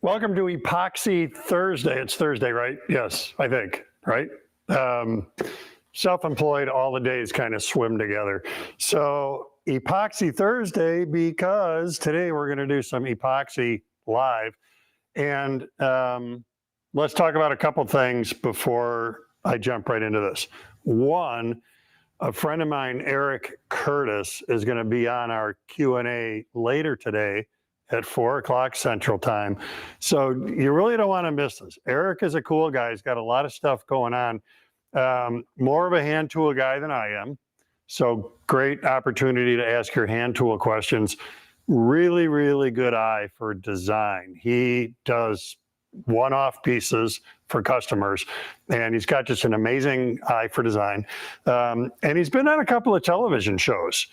Welcome to Epoxy Thursday. It's Thursday, right? Yes, I think, right? Self-employed, all the days kind of swim together. So Epoxy Thursday, because today we're going to do some epoxy live. And let's talk about a couple things before I jump right into this. One, a friend of mine, Eric Curtis, is going to be on our Q&A later today at 4 o'clock Central Time. So you really don't want to miss this. Eric is a cool guy. He's got a lot of stuff going on. More of a hand tool guy than I am. So great opportunity to ask your hand tool questions. Really, really good eye for design. He does one-off pieces for customers, and he's got just an amazing eye for design. And he's been on a couple of television shows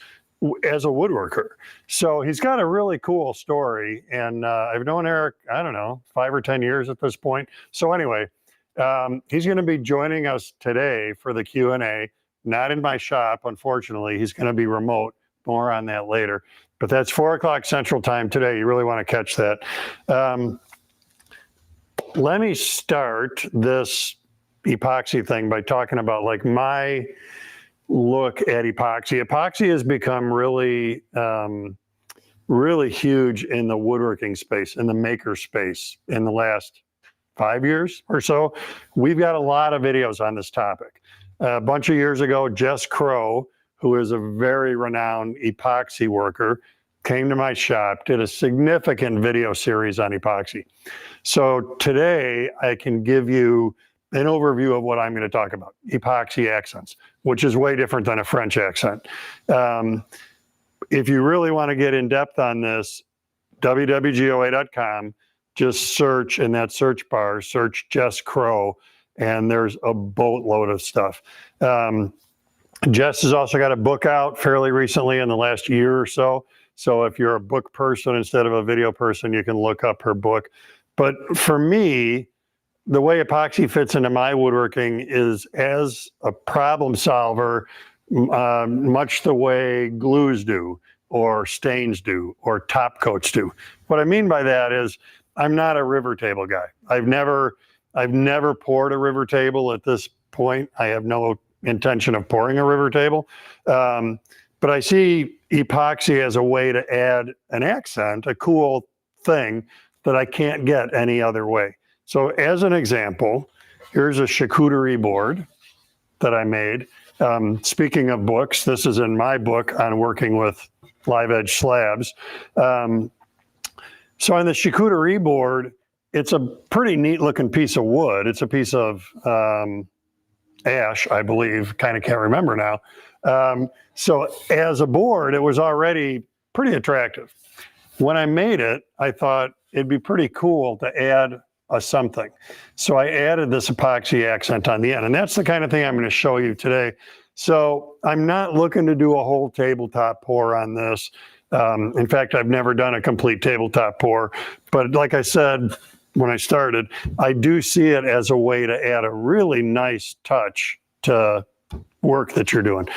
as a woodworker. So he's got a really cool story. And I've known Eric, I don't know, 5 or 10 years at this point. So anyway, he's going to be joining us today for the Q&A, not in my shop, unfortunately. He's going to be remote. More on that later. But that's 4 o'clock Central Time today. You really want to catch that. Let me start this epoxy thing by talking about like my look at epoxy. Epoxy has become really, really huge in the woodworking space, in the maker space in the last 5 years or so. We've got a lot of videos on this topic. A bunch of years ago, Jess Crow, who is a very renowned epoxy worker, came to my shop, did a significant video series on epoxy. So today I can give you an overview of what I'm going to talk about, epoxy accents, which is way different than a French accent. If you really want to get in depth on this, www.goa.com, just search in that search bar, search Jess Crow, and there's a boatload of stuff. Jess has also got a book out fairly recently in the last year or so. So if you're a book person instead of a video person, you can look up her book. But for me, the way epoxy fits into my woodworking is as a problem solver, much the way glues do, or stains do, or top coats do. What I mean by that is I'm not a river table guy. I've never poured a river table at this point. I have no intention of pouring a river table. But I see epoxy as a way to add an accent, a cool thing that I can't get any other way. So as an example, here's a charcuterie board that I made. Speaking of books, this is in my book on working with live edge slabs. So on the charcuterie board, it's a pretty neat looking piece of wood. It's a piece of ash, I believe, kind of can't remember now. So as a board, it was already pretty attractive. When I made it, I thought it'd be pretty cool to add a something. So I added this epoxy accent on the end, and that's the kind of thing I'm going to show you today. So I'm not looking to do a whole tabletop pour on this. In fact, I've never done a complete tabletop pour, but like I said, when I started, I do see it as a way to add a really nice touch to work that you're doing.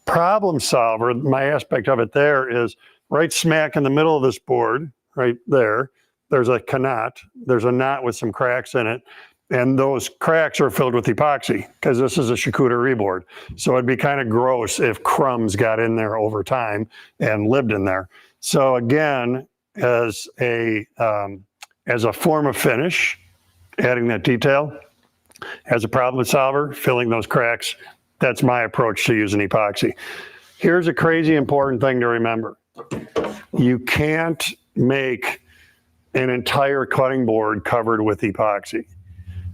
Problem solver, my aspect of it there is right smack in the middle of this board, right there, there's a knot. There's a knot with some cracks in it. And those cracks are filled with epoxy because this is a charcuterie board. So it'd be kind of gross if crumbs got in there over time and lived in there. So again, as a form of finish, adding that detail, as a problem solver, filling those cracks, that's my approach to using epoxy. Here's a crazy important thing to remember. You can't make an entire cutting board covered with epoxy.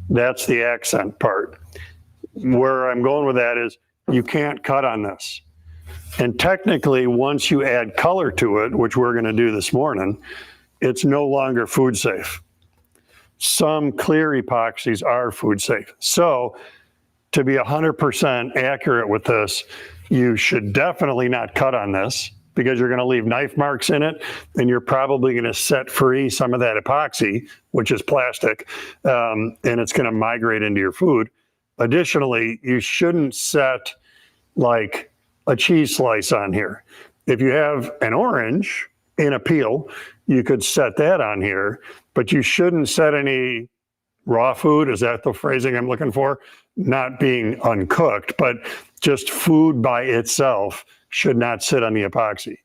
That's the accent part. Where I'm going with that is you can't cut on this. And technically, once you add color to it, which we're going to do this morning, it's no longer food safe. Some clear epoxies are food safe. So to be 100% accurate with this, you should definitely not cut on this because you're going to leave knife marks in it, and you're probably going to set free some of that epoxy, which is plastic, and it's going to migrate into your food. Additionally, you shouldn't set like a cheese slice on here. If you have an orange in a peel you could set that on here, but you shouldn't set any raw food. Is that the phrasing I'm looking for? Not being uncooked, but just food by itself should not sit on the epoxy.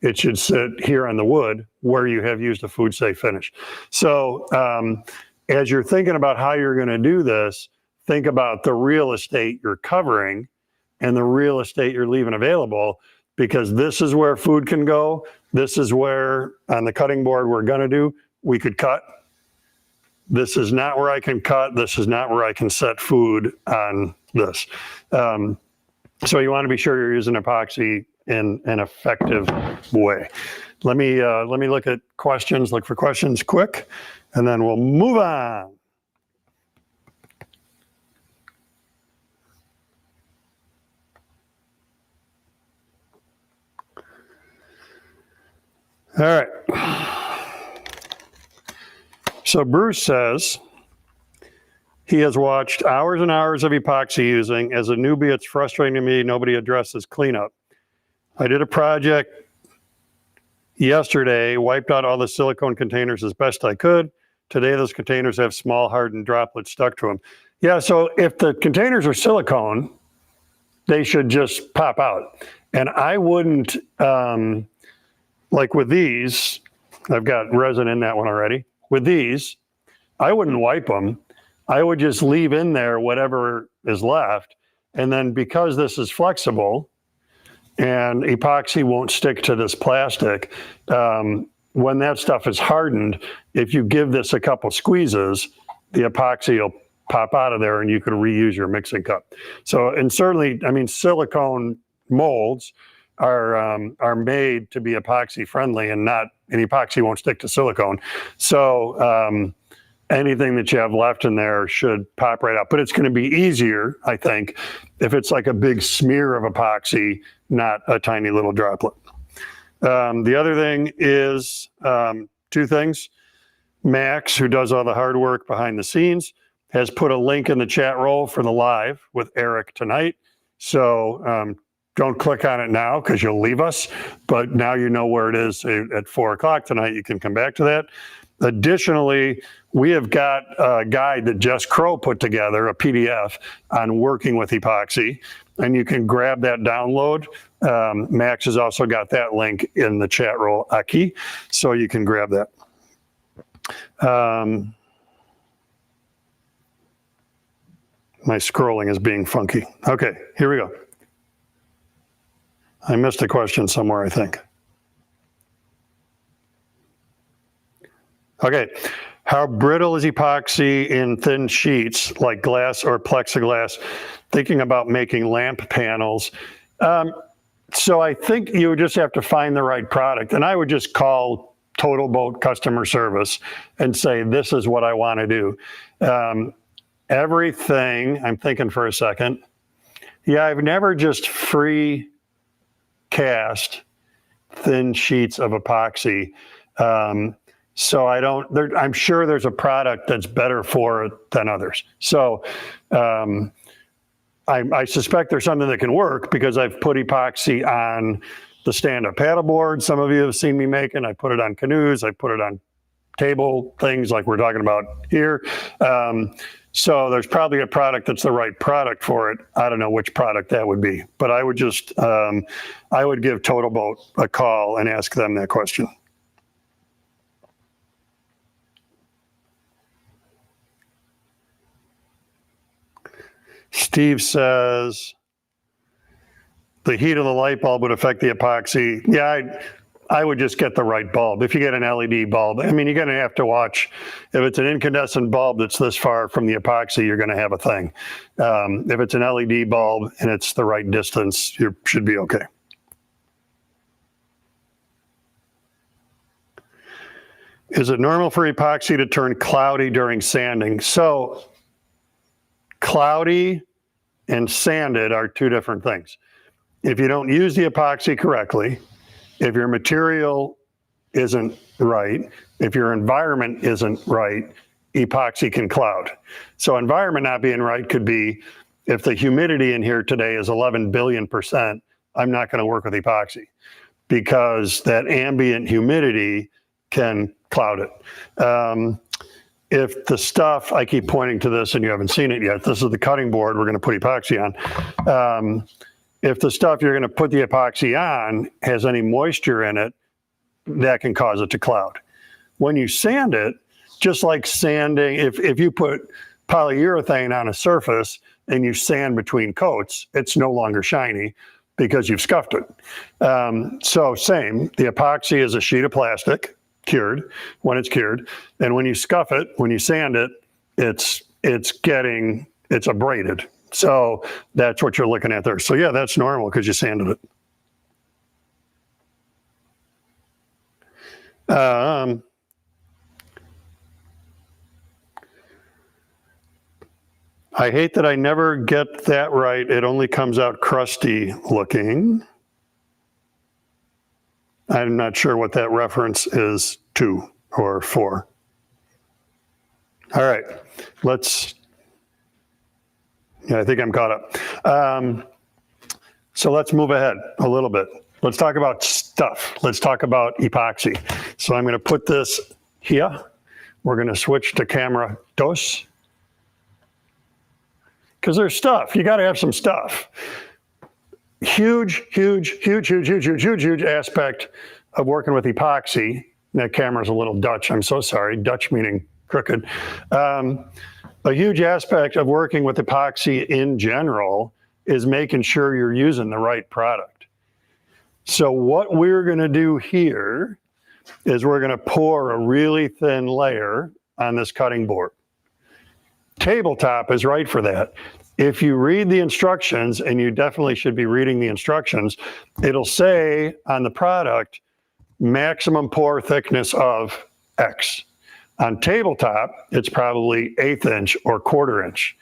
It should sit here on the wood where you have used a food safe finish. So as you're thinking about how you're going to do this, think about the real estate you're covering and the real estate you're leaving available, because this is where food can go. This is where on the cutting board we could cut. This is not where I can cut. This is not where I can set food on this. So you want to be sure you're using epoxy in an effective way. Let me look at questions, look for questions quick, and then we'll move on. All right. So Bruce says he has watched hours and hours of epoxy using. As a newbie, it's frustrating to me nobody addresses cleanup. I did a project yesterday, wiped out all the silicone containers as best I could. Today, those containers have small hardened droplets stuck to them. Yeah, so if the containers are silicone, they should just pop out. And I wouldn't, like with these, I've got resin in that one already. With these, I wouldn't wipe them. I would just leave in there whatever is left. And then because this is flexible and epoxy won't stick to this plastic, when that stuff is hardened, if you give this a couple squeezes, the epoxy will pop out of there and you could reuse your mixing cup. So, and certainly, I mean, silicone molds are made to be epoxy friendly, and epoxy won't stick to silicone. So anything that you have left in there should pop right out. But it's going to be easier, I think, if it's like a big smear of epoxy, not a tiny little droplet. The other thing is two things. Max, who does all the hard work behind the scenes, has put a link in the chat roll for the live with Eric tonight. So don't click on it now because you'll leave us, but now you know where it is at 4 o'clock tonight. You can come back to that. Additionally, we have got a guide that Jess Crow put together, a PDF on working with epoxy, and you can grab that download. Max has also got that link in the chat roll, Aki, so you can grab that. My scrolling is being funky. Okay, here we go. I missed a question somewhere, I think. Okay, how brittle is epoxy in thin sheets like glass or plexiglass? Thinking about making lamp panels. So I think you would just have to find the right product, and I would just call Total Boat customer service and say, this is what I want to do. Everything, I'm thinking for a second. Yeah, I've never just free cast thin sheets of epoxy. So I'm sure there's a product that's better for it than others. So I suspect there's something that can work because I've put epoxy on the stand-up paddleboard. Some of you have seen me making. I put it on canoes. I put it on table things like we're talking about here. So there's probably a product that's the right product for it. I don't know which product that would be, but I would just, I would give Total Boat a call and ask them that question. Steve says, the heat of the light bulb would affect the epoxy. Yeah, I would just get the right bulb. If you get an LED bulb, I mean, you're going to have to watch. If it's an incandescent bulb that's this far from the epoxy, you're going to have a thing. If it's an LED bulb and it's the right distance, you should be okay. Is it normal for epoxy to turn cloudy during sanding? So cloudy and sanded are two different things. If you don't use the epoxy correctly, if your material isn't right, if your environment isn't right, epoxy can cloud. So environment not being right could be, if the humidity in here today is 11 billion%, I'm not going to work with epoxy because that ambient humidity can cloud it. If the stuff, I keep pointing to this and you haven't seen it yet, this is the cutting board we're going to put epoxy on. If the stuff you're going to put the epoxy on has any moisture in it, that can cause it to cloud. When you sand it, just like sanding, if you put polyurethane on a surface and you sand between coats, it's no longer shiny because you've scuffed it. So same, the epoxy is a sheet of plastic, cured, when it's cured. And when you scuff it, when you sand it, it's abraded. So that's what you're looking at there. So yeah, that's normal because you sanded it. I hate that I never get that right. It only comes out crusty looking. I'm not sure what that reference is to or for. All right, I think I'm caught up. So let's move ahead a little bit. Let's talk about stuff. Let's talk about epoxy. So I'm going to put this here. We're going to switch to camera dos. Because there's stuff. You got to have some stuff. Huge aspect of working with epoxy. That camera's a little Dutch. I'm so sorry. Dutch meaning crooked. A huge aspect of working with epoxy in general is making sure you're using the right product. So what we're going to do here is we're going to pour a really thin layer on this cutting board. Tabletop is right for that. If you read the instructions, and you definitely should be reading the instructions, it'll say on the product, maximum pour thickness of X. On tabletop, it's probably 1/8 inch or 1/4 inch.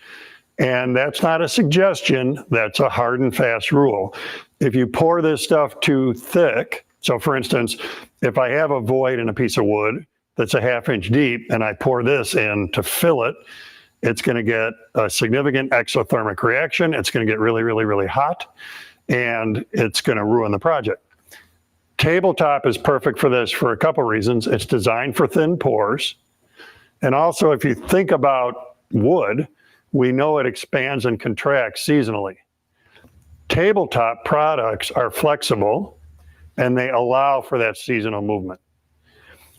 And that's not a suggestion, that's a hard and fast rule. If you pour this stuff too thick, so for instance, if I have a void in a piece of wood that's a 1/2 inch deep and I pour this in to fill it, it's going to get a significant exothermic reaction. It's going to get really hot, and it's going to ruin the project. Tabletop is perfect for this for a couple reasons. It's designed for thin pores. And also, if you think about wood, we know it expands and contracts seasonally. Tabletop products are flexible, and they allow for that seasonal movement.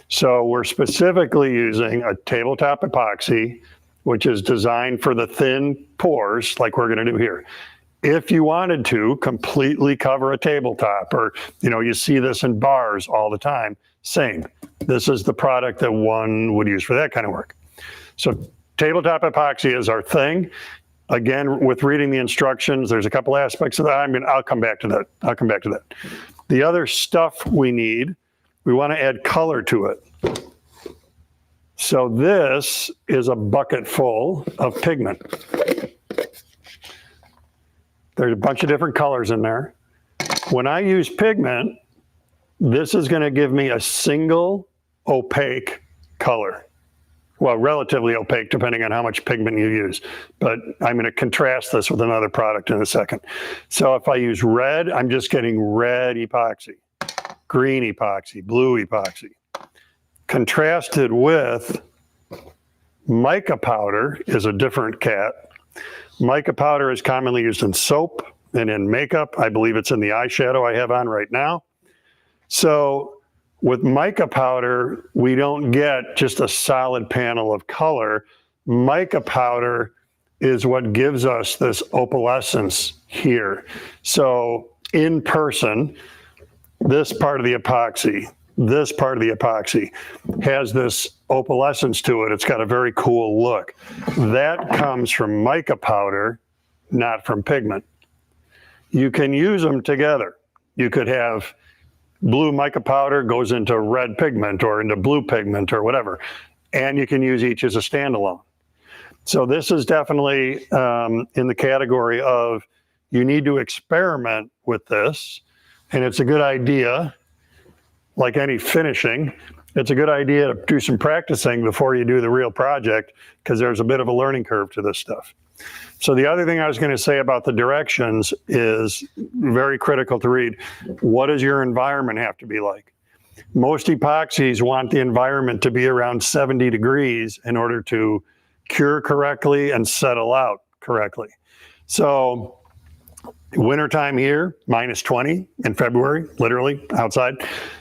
So we're specifically using a tabletop epoxy, which is designed for the thin pores, like we're going to do here. If you wanted to completely cover a tabletop, or you see this in bars all the time, same. This is the product that one would use for that kind of work. So tabletop epoxy is our thing. Again, with reading the instructions, there's a couple aspects of that. I'll come back to that. The other stuff we need, we want to add color to it. So this is a bucket full of pigment. There's a bunch of different colors in there. When I use pigment, this is going to give me a single opaque color. Well, relatively opaque, depending on how much pigment you use. But I'm going to contrast this with another product in a second. So if I use red, I'm just getting red epoxy, green epoxy, blue epoxy. Contrasted with mica powder is a different cat. Mica powder is commonly used in soap and in makeup. I believe it's in the eyeshadow I have on right now. So with mica powder, we don't get just a solid panel of color. Mica powder is what gives us this opalescence here. So in person, this part of the epoxy has this opalescence to it. It's got a very cool look. That comes from mica powder, not from pigment. You can use them together. You could have blue mica powder goes into red pigment or into blue pigment or whatever, and you can use each as a standalone. So this is definitely in the category of you need to experiment with this, and it's a good idea. Like any finishing, it's a good idea to do some practicing before you do the real project, because there's a bit of a learning curve to this stuff. So the other thing I was going to say about the directions is very critical to read. What does your environment have to be like? Most epoxies want the environment to be around 70 degrees in order to cure correctly and settle out correctly. So wintertime here, minus 20 in February, literally outside.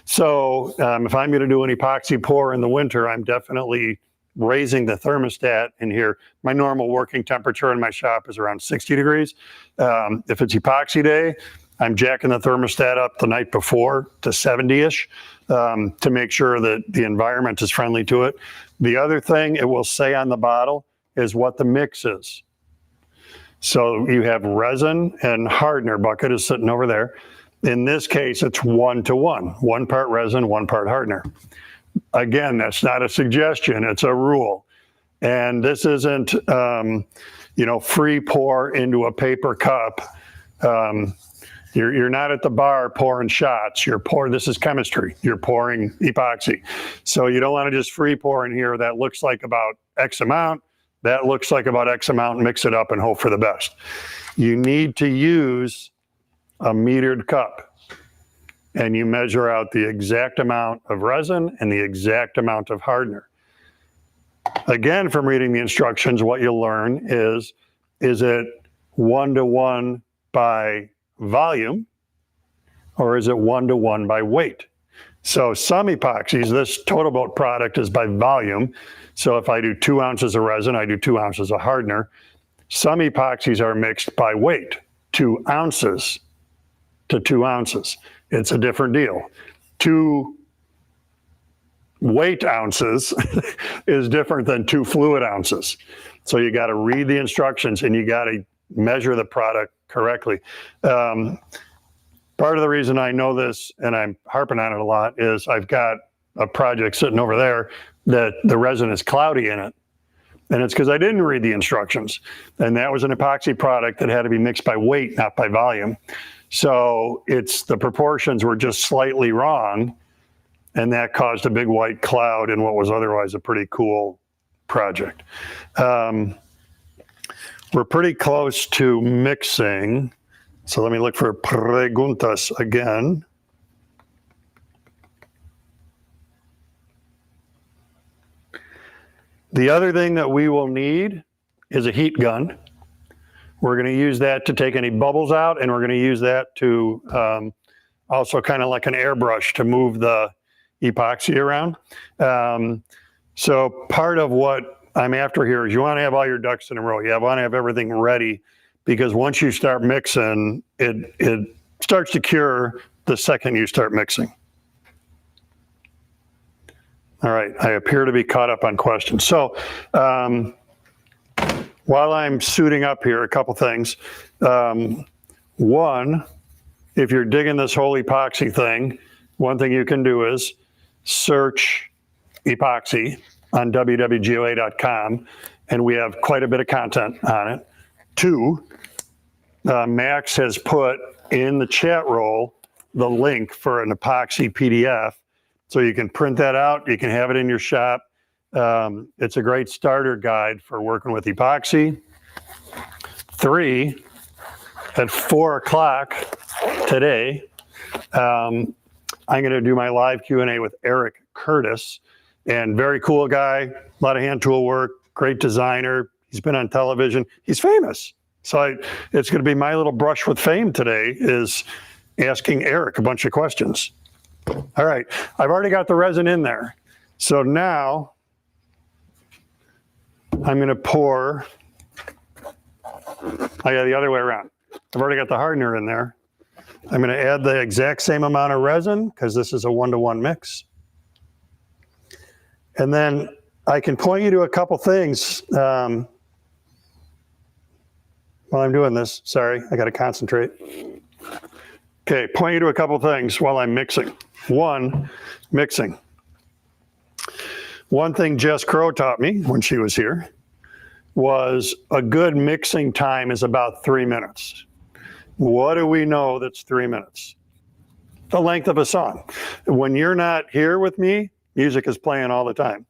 So if I'm going to do an epoxy pour in the winter, I'm definitely raising the thermostat in here. My normal working temperature in my shop is around 60 degrees. If it's epoxy day, I'm jacking the thermostat up the night before to 70-ish to make sure that the environment is friendly to it. The other thing it will say on the bottle is what the mix is. So you have resin and hardener bucket is sitting over there. In this case, it's 1-to-1, 1 part resin, 1 part hardener. Again, that's not a suggestion, it's a rule. And this isn't, free pour into a paper cup. You're not at the bar pouring shots. This is chemistry. You're pouring epoxy. So you don't want to just free pour in here. That looks like about X amount. That looks like about X amount, mix it up and hope for the best. You need to use a metered cup and you measure out the exact amount of resin and the exact amount of hardener. Again, from reading the instructions, what you'll learn is it 1-to-1 by volume or is it 1-to-1 by weight? So some epoxies, this Total Boat product is by volume. So if I do 2 ounces of resin, I do 2 ounces of hardener. Some epoxies are mixed by weight, 2 ounces to 2 ounces. It's a different deal. 2 weight ounces is different than 2 fluid ounces. So you got to read the instructions and you got to measure the product correctly. Part of the reason I know this, and I'm harping on it a lot, is I've got a project sitting over there that the resin is cloudy in it. And it's because I didn't read the instructions. And that was an epoxy product that had to be mixed by weight, not by volume. So the proportions were just slightly wrong. And that caused a big white cloud in what was otherwise a pretty cool project. We're pretty close to mixing. So let me look for preguntas again. The other thing that we will need is a heat gun. We're going to use that to take any bubbles out, and we're going to use that to also kind of like an airbrush to move the epoxy around. So part of what I'm after here is you want to have all your ducks in a row. You want to have everything ready, because once you start mixing, it starts to cure the second you start mixing. All right, I appear to be caught up on questions. So while I'm suiting up here, a couple things. One, if you're digging this whole epoxy thing, one thing you can do is search epoxy on www.goa.com, and we have quite a bit of content on it. Two, Max has put in the chat roll the link for an epoxy PDF. So you can print that out, you can have it in your shop. It's a great starter guide for working with epoxy. 3, at 4 o'clock today, I'm gonna do my live Q&A with Eric Curtis, and very cool guy, a lot of hand tool work, great designer. He's been on television, he's famous. So it's gonna be my little brush with fame today, is asking Eric a bunch of questions. All right, I've already got the resin in there. So now I'm gonna pour, the other way around. I've already got the hardener in there. I'm gonna add the exact same amount of resin, because this is a 1-to-1 mix. And then I can point you to a couple things while I'm doing this. Sorry, I gotta concentrate. Okay, point you to a couple things while I'm mixing. One, mixing. One thing Jess Crow taught me when she was here was a good mixing time is about 3 minutes. What do we know that's 3 minutes? The length of a song. When you're not here with me, music is playing all the time.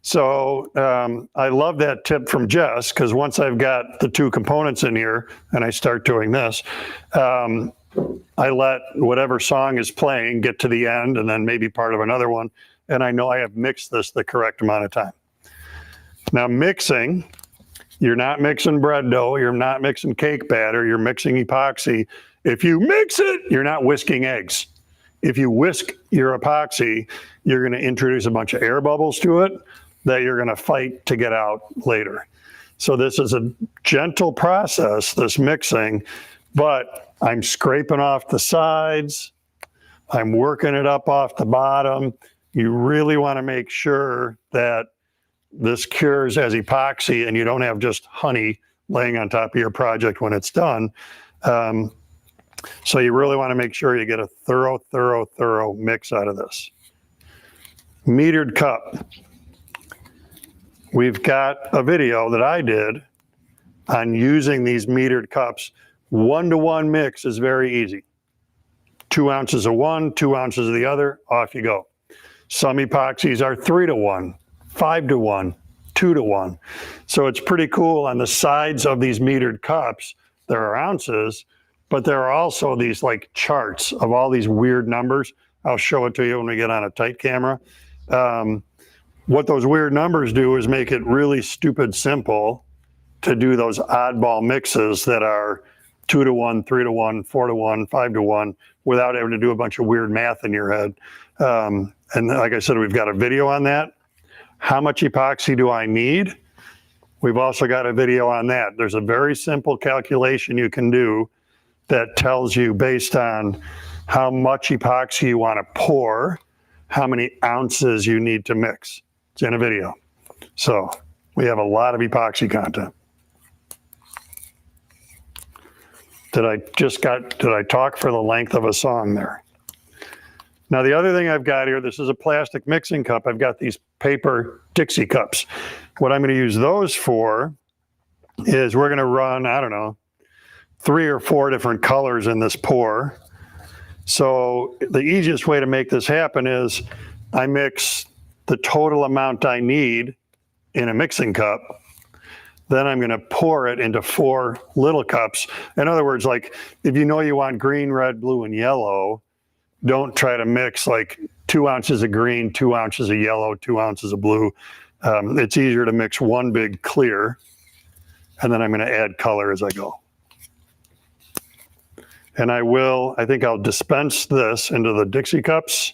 So I love that tip from Jess, because once I've got the 2 components in here and I start doing this, I let whatever song is playing get to the end and then maybe part of another one. And I know I have mixed this the correct amount of time. Now mixing, you're not mixing bread dough, you're not mixing cake batter, you're mixing epoxy. If you mix it, you're not whisking eggs. If you whisk your epoxy, you're going to introduce a bunch of air bubbles to it that you're going to fight to get out later. So this is a gentle process, this mixing, but I'm scraping off the sides, I'm working it up off the bottom. You really want to make sure that this cures as epoxy and you don't have just honey laying on top of your project when it's done. So you really want to make sure you get a thorough mix out of this. Metered cup. We've got a video that I did on using these metered cups. 1-to-1 mix is very easy. 2 ounces of one, 2 ounces of the other, off you go. Some epoxies are 3-to-1, 5-to-1, 2-to-1. So it's pretty cool. On the sides of these metered cups, there are ounces, but there are also these like charts of all these weird numbers. I'll show it to you when we get on a tight camera. What those weird numbers do is make it really stupid simple to do those oddball mixes that are 2-to-1, 3-to-1, 4-to-1, 5-to-1 without having to do a bunch of weird math in your head. And like I said, we've got a video on that. How much epoxy do I need? We've also got a video on that. There's a very simple calculation you can do that tells you based on how much epoxy you want to pour, how many ounces you need to mix. It's in a video. So we have a lot of epoxy content. Did I talk for the length of a song there? Now the other thing I've got here, this is a plastic mixing cup. I've got these paper Dixie cups. What I'm going to use those for is we're going to run, I don't know, 3 or 4 different colors in this pour. So the easiest way to make this happen is I mix the total amount I need in a mixing cup. Then I'm going to pour it into 4 little cups. In other words, like if you know you want green, red, blue, and yellow, don't try to mix like 2 ounces of green, 2 ounces of yellow, 2 ounces of blue. It's easier to mix one big clear, and then I'm going to add color as I go. And I think I'll dispense this into the Dixie cups.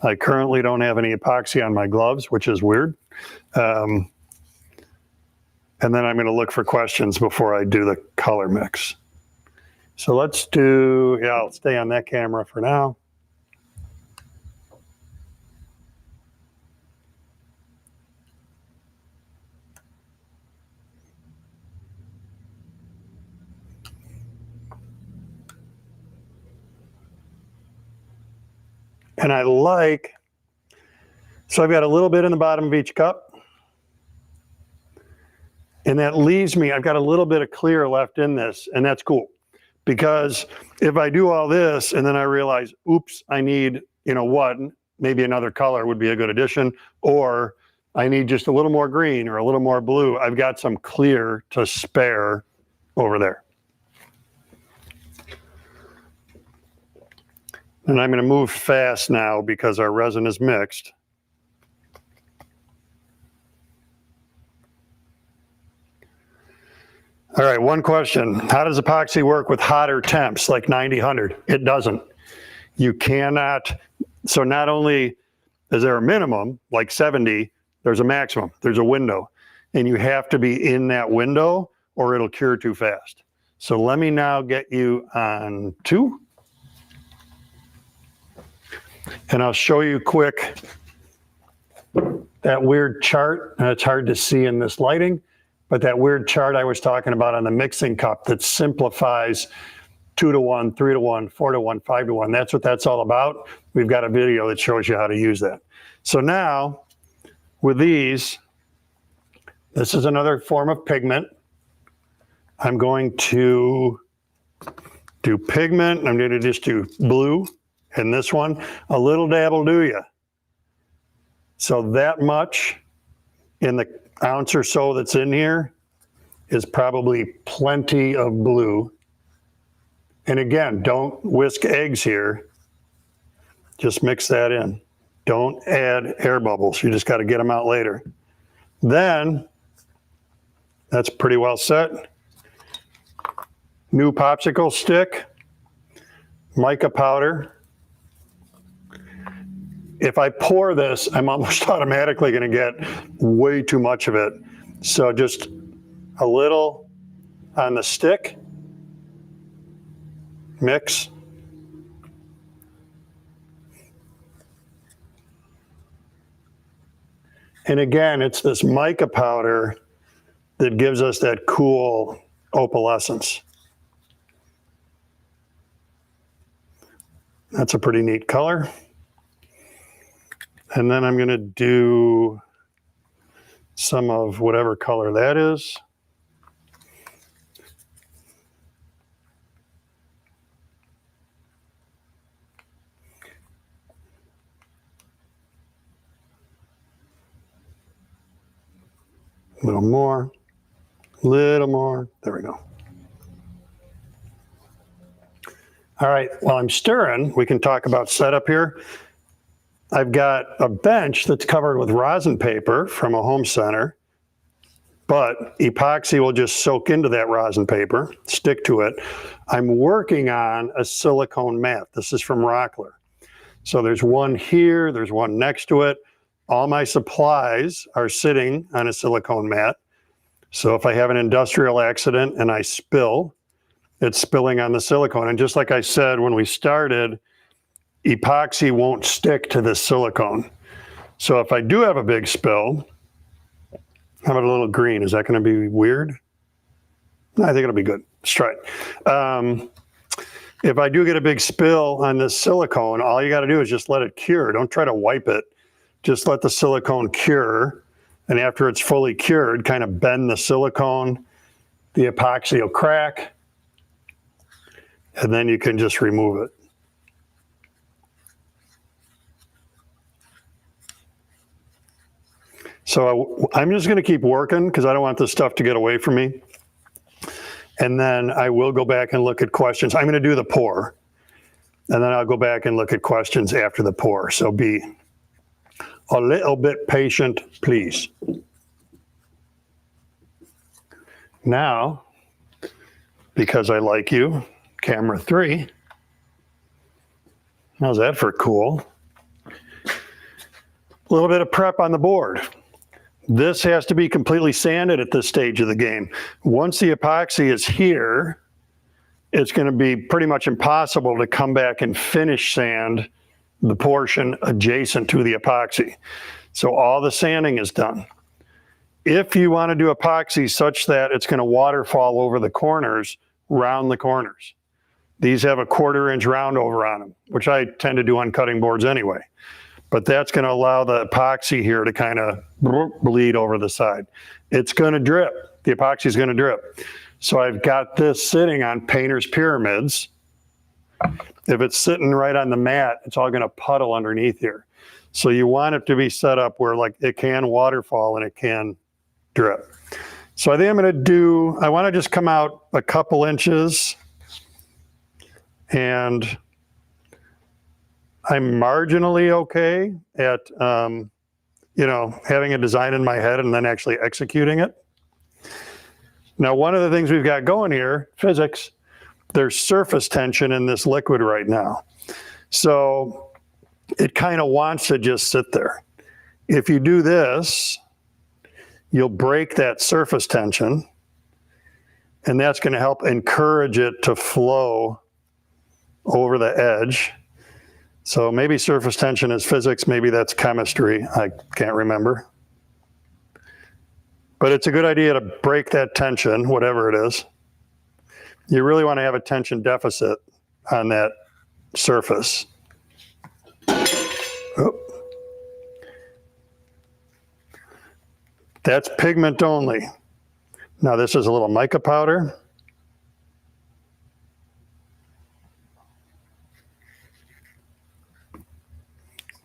I currently don't have any epoxy on my gloves, which is weird. And then I'm going to look for questions before I do the color mix. So let's do, I'll stay on that camera for now. And so I've got a little bit in the bottom of each cup. And that leaves me, I've got a little bit of clear left in this, and that's cool. Because if I do all this and then I realize, oops, I need, maybe another color would be a good addition, or I need just a little more green or a little more blue, I've got some clear to spare over there. And I'm going to move fast now because our resin is mixed. All right, one question. How does epoxy work with hotter temps like 90, 100? It doesn't. You cannot. So not only is there a minimum, like 70, there's a maximum. There's a window. And you have to be in that window or it'll cure too fast. So let me now get you on 2. And I'll show you quick that weird chart. And it's hard to see in this lighting. But that weird chart I was talking about on the mixing cup that simplifies 2-to-1, 3-to-1, 4-to-1, 5-to-1, that's what that's all about. We've got a video that shows you how to use that. So now, with these, this is another form of pigment. I'm going to do pigment. I'm going to just do blue in this one. A little dab will do you. So that much in the ounce or so that's in here is probably plenty of blue. And again, don't whisk eggs here. Just mix that in. Don't add air bubbles. You just got to get them out later. Then, that's pretty well set. New popsicle stick, mica powder. If I pour this, I'm almost automatically going to get way too much of it. So just a little on the stick, mix. And again, it's this mica powder that gives us that cool opalescence. That's a pretty neat color. And then I'm going to do some of whatever color that is. A little more, there we go. All right, while I'm stirring, we can talk about setup here. I've got a bench that's covered with rosin paper from a home center, but epoxy will just soak into that rosin paper, stick to it. I'm working on a silicone mat. This is from Rockler. So there's one here, there's one next to it. All my supplies are sitting on a silicone mat. So if I have an industrial accident and I spill, it's spilling on the silicone. And just like I said when we started, epoxy won't stick to the silicone. So if I do have a big spill, how about a little green? Is that going to be weird? No, I think it'll be good. Let's try it. If I do get a big spill on this silicone, all you got to do is just let it cure. Don't try to wipe it. Just let the silicone cure. And after it's fully cured, kind of bend the silicone. The epoxy will crack. And then you can just remove it. So I'm just going to keep working because I don't want this stuff to get away from me. And then I will go back and look at questions. I'm going to do the pour. And then I'll go back and look at questions after the pour. So be a little bit patient, please. Now, because I like you, camera 3. How's that for cool? A little bit of prep on the board. This has to be completely sanded at this stage of the game. Once the epoxy is here, it's going to be pretty much impossible to come back and finish sand the portion adjacent to the epoxy. So all the sanding is done. If you want to do epoxy such that it's going to waterfall over the corners, round the corners. These have a 1/4 inch round over on them, which I tend to do on cutting boards anyway. But that's going to allow the epoxy here to kind of bleed over the side. It's going to drip. The epoxy is going to drip. So I've got this sitting on painter's pyramids. If it's sitting right on the mat, it's all going to puddle underneath here. So you want it to be set up where like it can waterfall and it can drip. So I think I'm going to do, I want to just come out a couple inches, and I'm marginally okay at, you know, having a design in my head and then actually executing it. Now, one of the things we've got going here, physics, there's surface tension in this liquid right now. So it kind of wants to just sit there. If you do this, you'll break that surface tension, and that's going to help encourage it to flow over the edge. So maybe surface tension is physics, maybe that's chemistry, I can't remember. But it's a good idea to break that tension, whatever it is. You really want to have a tension deficit on that surface. Oh. That's pigment only. Now this is a little mica powder.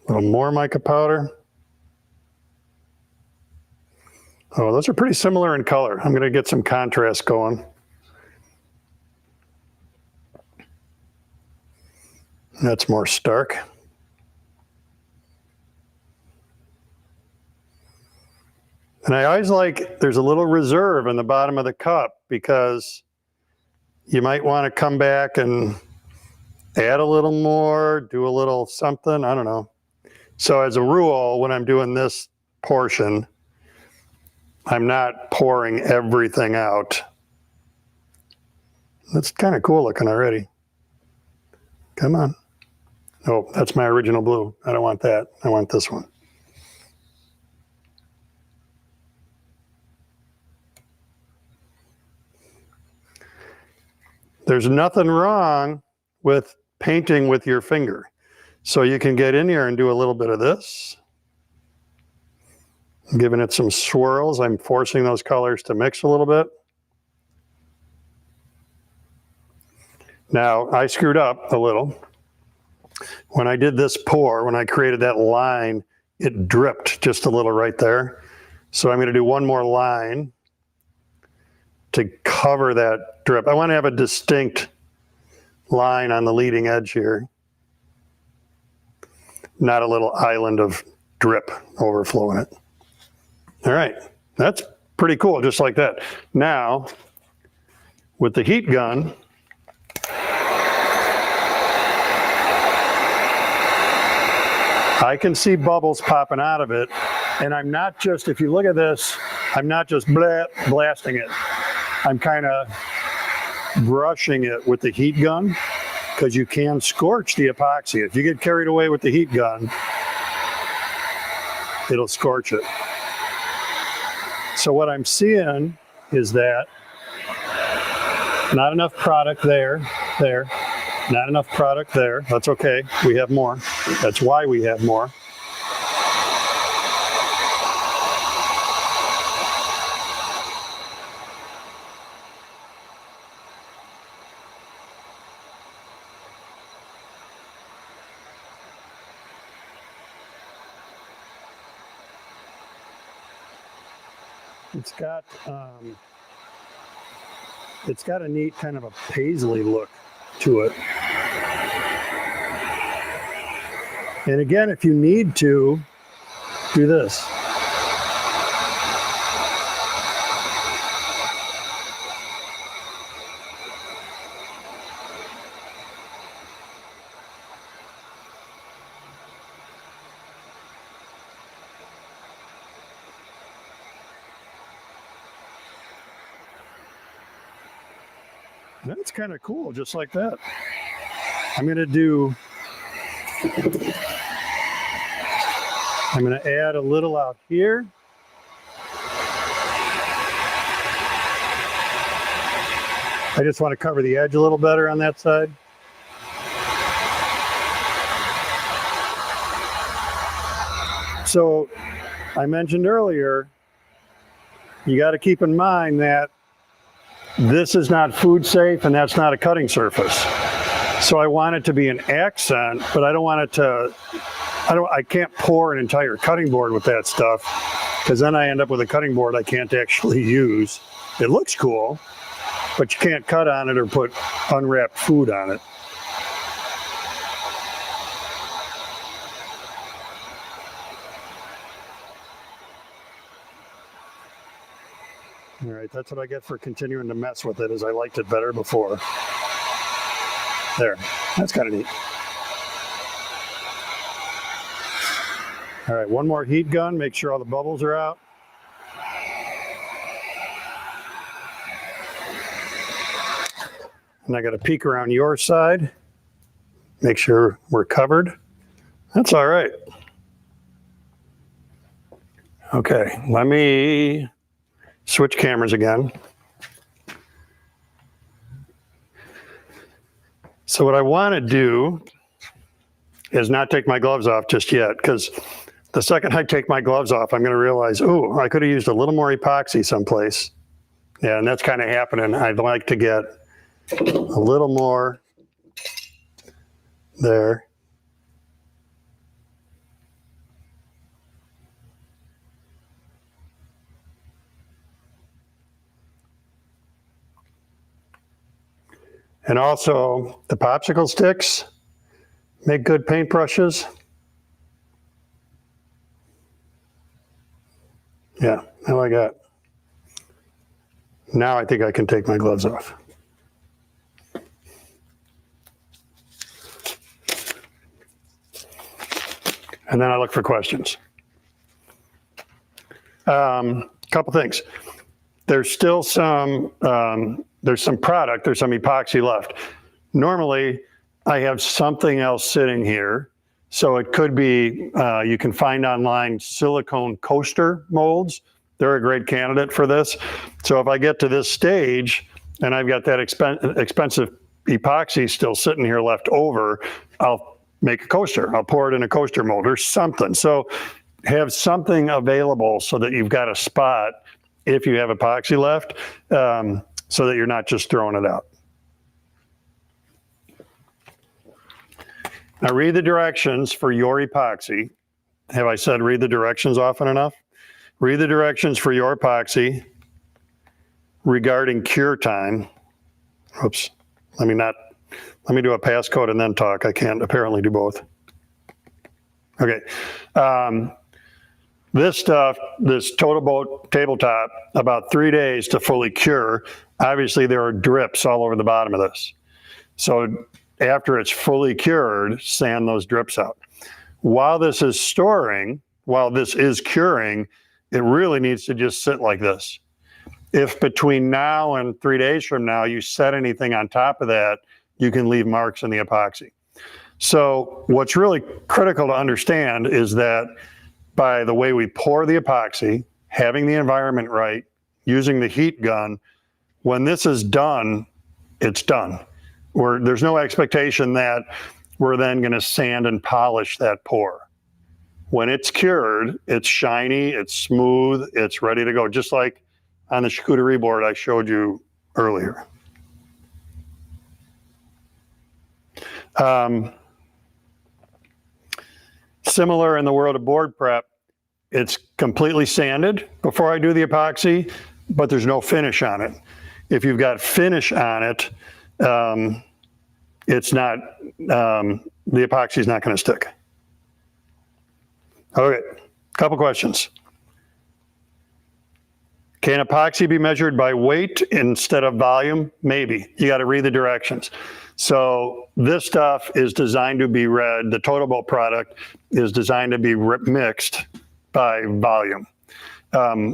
A little more mica powder. Oh, those are pretty similar in color. I'm going to get some contrast going. That's more stark. And I always like, there's a little reserve in the bottom of the cup because you might want to come back and add a little more, do a little something, I don't know. So as a rule, when I'm doing this portion, I'm not pouring everything out. That's kind of cool looking already. Come on. Oh, that's my original blue. I don't want that. I want this one. There's nothing wrong with painting with your finger. So you can get in here and do a little bit of this. I'm giving it some swirls. I'm forcing those colors to mix a little bit. Now, I screwed up a little. When I did this pour, when I created that line, it dripped just a little right there. So I'm going to do one more line to cover that drip. I want to have a distinct line on the leading edge here. Not a little island of drip overflowing it. All right, that's pretty cool, just like that. Now, with the heat gun, I can see bubbles popping out of it, and I'm not just, if you look at this, I'm not just blasting it. I'm kind of brushing it with the heat gun, because you can scorch the epoxy. If you get carried away with the heat gun, it'll scorch it. So what I'm seeing is that not enough product there, not enough product there. That's okay, we have more. That's why we have more. It's got a neat kind of a paisley look to it. And again, if you need to, do this. That's kind of cool, just like that. I'm going to add a little out here. I just want to cover the edge a little better on that side. So I mentioned earlier, you got to keep in mind that this is not food safe and that's not a cutting surface. So I want it to be an accent, but I don't want it to, I can't pour an entire cutting board with that stuff, because then I end up with a cutting board I can't actually use. It looks cool, but you can't cut on it or put unwrapped food on it. All right, that's what I get for continuing to mess with it, is I liked it better before. There, that's kind of neat. All right, one more heat gun, make sure all the bubbles are out. And I got to peek around your side, make sure we're covered. That's all right. Okay, let me switch cameras again. So what I want to do is not take my gloves off just yet, because the second I take my gloves off, I'm going to realize, oh, I could have used a little more epoxy someplace. Yeah, and that's kind of happening. I'd like to get a little more there. And also the popsicle sticks, make good paintbrushes. Yeah, I like that. Now I think I can take my gloves off. And then I look for questions. Couple things. There's still some, there's some product, there's some epoxy left. Normally, I have something else sitting here. So it could be, you can find online silicone coaster molds. They're a great candidate for this. So if I get to this stage and I've got that expensive epoxy still sitting here left over, I'll make a coaster. I'll pour it in a coaster mold or something. So have something available so that you've got a spot if you have epoxy left, so that you're not just throwing it out. Now read the directions for your epoxy. Have I said read the directions often enough? Read the directions for your epoxy regarding cure time. Oops, let me do a passcode and then talk. I can't apparently do both. Okay. This stuff, this tabletop, about 3 days to fully cure. Obviously there are drips all over the bottom of this. So after it's fully cured, sand those drips out. While this is storing, while this is curing, it really needs to just sit like this. If between now and 3 days from now you set anything on top of that, you can leave marks in the epoxy. So what's really critical to understand is that by the way we pour the epoxy, having the environment right, using the heat gun, when this is done, it's done. There's no expectation that we're then going to sand and polish that pour. When it's cured, it's shiny, it's smooth, it's ready to go, just like on the charcuterie board I showed you earlier. Similar in the world of board prep, it's completely sanded before I do the epoxy, but there's no finish on it. If you've got finish on it, it's not, the epoxy is not going to stick. Okay, couple questions. Can epoxy be measured by weight instead of volume? Maybe. You got to read the directions. So this stuff is designed to be read, the Total Boat product is designed to be mixed by volume.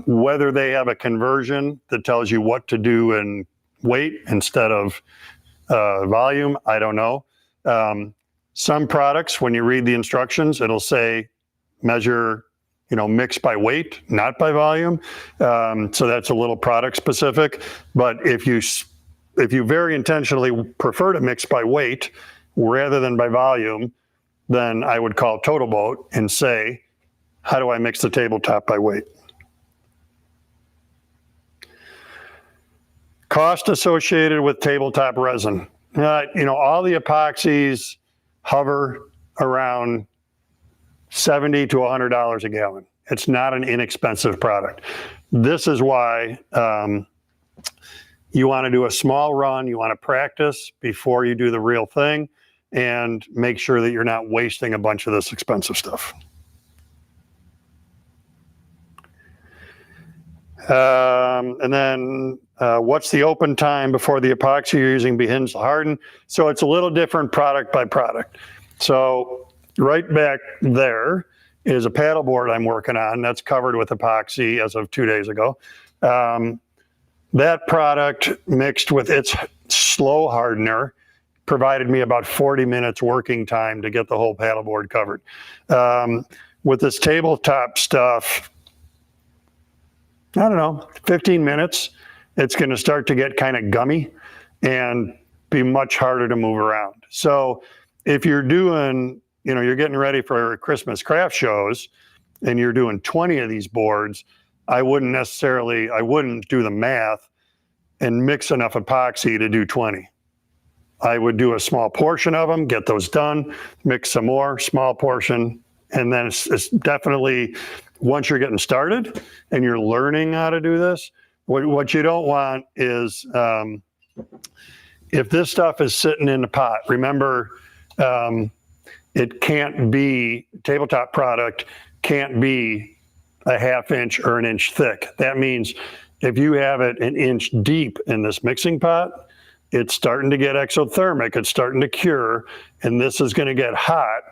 Whether they have a conversion that tells you what to do in weight instead of volume, I don't know. Some products, when you read the instructions, it'll say measure, mix by weight, not by volume. So that's a little product specific. But if you very intentionally prefer to mix by weight rather than by volume, then I would call Total Boat and say, how do I mix the tabletop by weight? Cost associated with tabletop resin. All the epoxies hover around $70 to $100 a gallon. It's not an inexpensive product. This is why you want to do a small run. You want to practice before you do the real thing and make sure that you're not wasting a bunch of this expensive stuff. And then what's the open time before the epoxy you're using begins to harden? So it's a little different product by product. So right back there is a paddleboard I'm working on that's covered with epoxy as of 2 days ago. That product mixed with its slow hardener provided me about 40 minutes working time to get the whole paddleboard covered. With this tabletop stuff, I don't know, 15 minutes, it's going to start to get kind of gummy and be much harder to move around. So if you're doing, you're getting ready for Christmas craft shows and you're doing 20 of these boards, I wouldn't do the math and mix enough epoxy to do 20. I would do a small portion of them, get those done, mix some more, small portion, and then it's definitely, once you're getting started and you're learning how to do this, what you don't want is, if this stuff is sitting in the pot, remember, it can't be, tabletop product can't be a ½ inch or an inch thick. That means if you have it an inch deep in this mixing pot, it's starting to get exothermic, it's starting to cure, and this is going to get hot,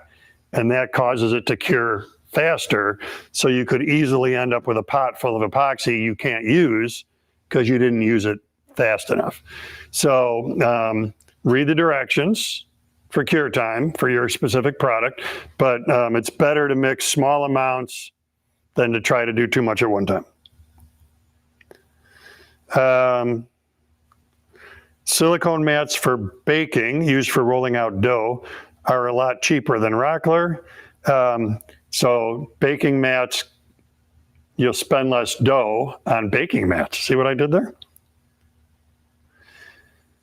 and that causes it to cure faster. So you could easily end up with a pot full of epoxy you can't use because you didn't use it fast enough. So read the directions for cure time for your specific product, but it's better to mix small amounts than to try to do too much at one time. Silicone mats for baking, used for rolling out dough, are a lot cheaper than Rockler. So baking mats, you'll spend less dough on baking mats. See what I did there?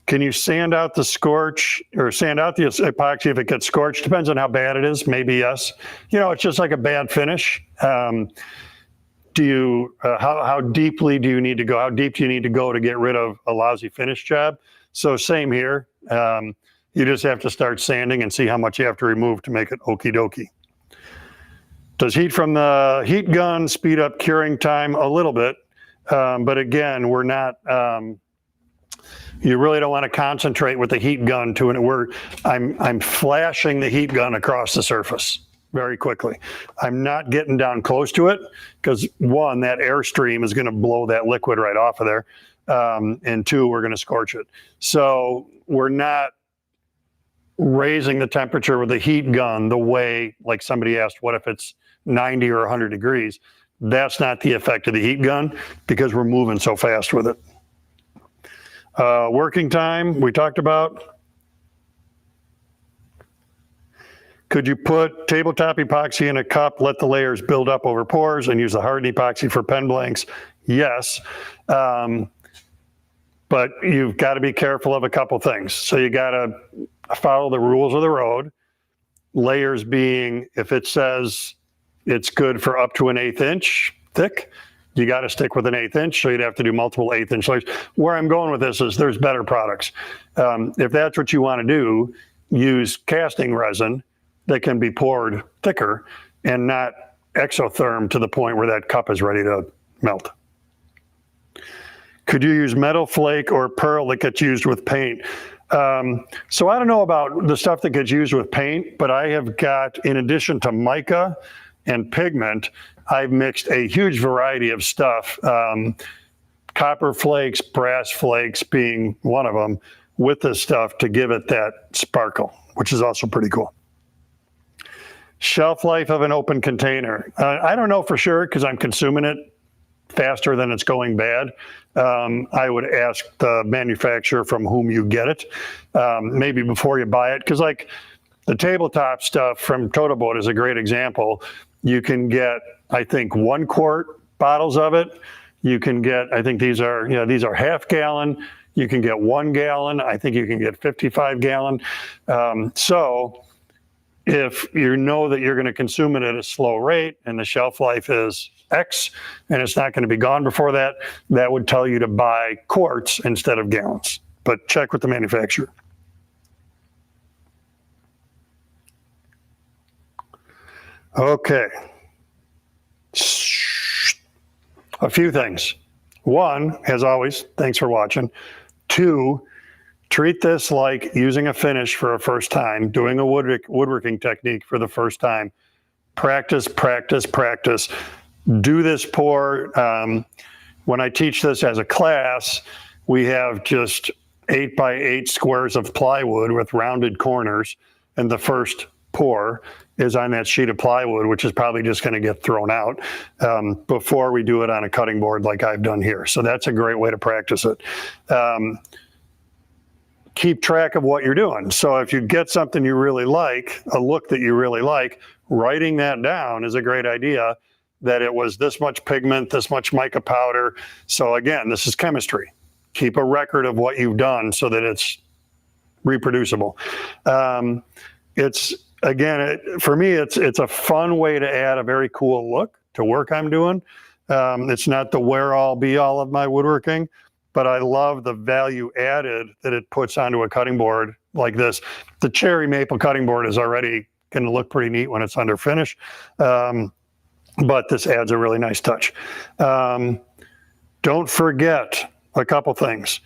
Can you sand out the scorch or sand out the epoxy if it gets scorched? Depends on how bad it is. Maybe yes. You know, it's just like a bad finish. Do you how deeply do you need to go? How deep do you need to go to get rid of a lousy finish job? So same here. You just have to start sanding and see how much you have to remove to make it okie dokie. Does heat from the heat gun speed up curing time? A little bit, but again, we're not. You really don't want to concentrate with the heat gun to it. I'm flashing the heat gun across the surface very quickly. I'm not getting down close to it because one, that airstream is going to blow that liquid right off of there, and two, we're going to scorch it. So we're not raising the temperature with the heat gun the way, like somebody asked, what if it's 90 or 100 degrees? That's not the effect of the heat gun because we're moving so fast with it. Working time, we talked about. Could you put tabletop epoxy in a cup, let the layers build up over pores, and use the hardened epoxy for pen blanks? Yes, but you've got to be careful of a couple things. So you got to follow the rules of the road. Layers being, if it says it's good for up to an 1/8 inch thick, you got to stick with an 1/8 inch, so you'd have to do multiple 1/8 inch layers. Where I'm going with this is there's better products. If that's what you want to do, use casting resin that can be poured thicker and not exotherm to the point where that cup is ready to melt. Could you use metal flake or pearl that gets used with paint? So I don't know about the stuff that gets used with paint, but I have got, in addition to mica and pigment, I've mixed a huge variety of stuff, copper flakes, brass flakes being one of them, with this stuff to give it that sparkle, which is also pretty cool. Shelf life of an open container. I don't know for sure because I'm consuming it faster than it's going bad. I would ask the manufacturer from whom you get it, maybe before you buy it, because like the tabletop stuff from Toto Boat is a great example. You can get, I think, 1 quart bottles of it. You can get, I think these are, you know, these are ½ gallon. You can get 1 gallon. I think you can get 55 gallon. So if you know that you're going to consume it at a slow rate and the shelf life is X and it's not going to be gone before that, that would tell you to buy quarts instead of gallons. But check with the manufacturer. Okay. A few things. 1, as always, thanks for watching. 2, treat this like using a finish for a first time, doing a woodworking technique for the first time. Practice, practice, practice. Do this pour. When I teach this as a class, we have just 8 by 8 squares of plywood with rounded corners, and the first pour is on that sheet of plywood, which is probably just going to get thrown out before we do it on a cutting board like I've done here. So that's a great way to practice it. Keep track of what you're doing. So if you get something you really like, a look that you really like, writing that down is a great idea, that it was this much pigment, this much mica powder. So again, this is chemistry. Keep a record of what you've done so that it's reproducible. It's, again, for me, it's a fun way to add a very cool look to work I'm doing. It's not the where-all, be-all of my woodworking, but I love the value added that it puts onto a cutting board like this. The cherry maple cutting board is already going to look pretty neat when it's under finish. But this adds a really nice touch. Don't forget a couple things.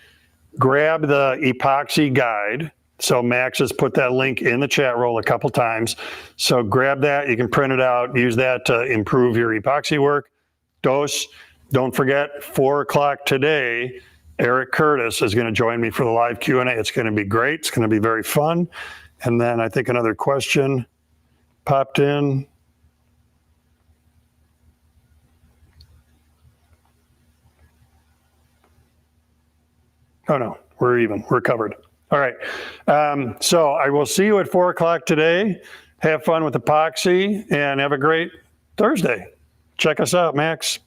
Grab the epoxy guide. So Max has put that link in the chat roll a couple times. So grab that. You can print it out. Use that to improve your epoxy work. Don't forget, 4 o'clock today, Eric Curtis is going to join me for the live Q&A. It's going to be great. It's going to be very fun. And then I think another question popped in. Oh, no, we're even. We're covered. All right. So I will see you at 4 o'clock today. Have fun with epoxy and have a great Thursday. Check us out, Max.